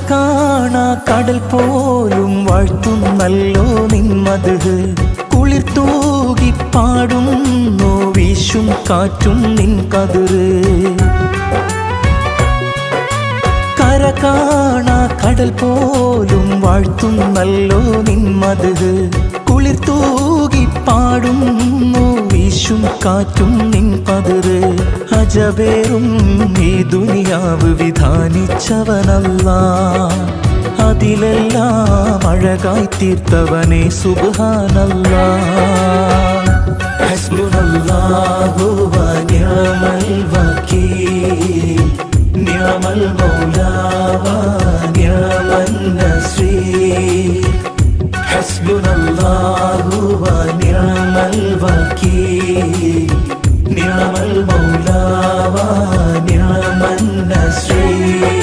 കാണാ കടൽ പോലും വാഴ്ത്തുന്നല്ലോ നിന്മത് കുളിർ തൂകി പാടുന്നു വീശും കാറ്റും നിൻ കതിര് കര കാണാ കടൽ പോലും വാഴ്ത്തുന്നല്ലോ നിന്മത് കുളിർ തൂകി പാടുന്നു വീശും കാറ്റും നിൻ കതിര് അജബേറും ഈ ദുനിയാവ് വിധാനിച്ചവനല്ലാഹ് അതിലെല്ലാം അഴകായി തീർത്തവനെ സുബ്ഹാനല്ലാഹ് ഹസ്ബുനല്ലാഹു വ നിഅമൽ വകീൽ നിഅമൽ മൗലാ വ നിഅമൻ നസീർ ഹസ്ബുനല്ലാഹു വ നിഅമൽ വകീൽ നിഅമൽ മൗലാ വ നിഅമൻ നസീർ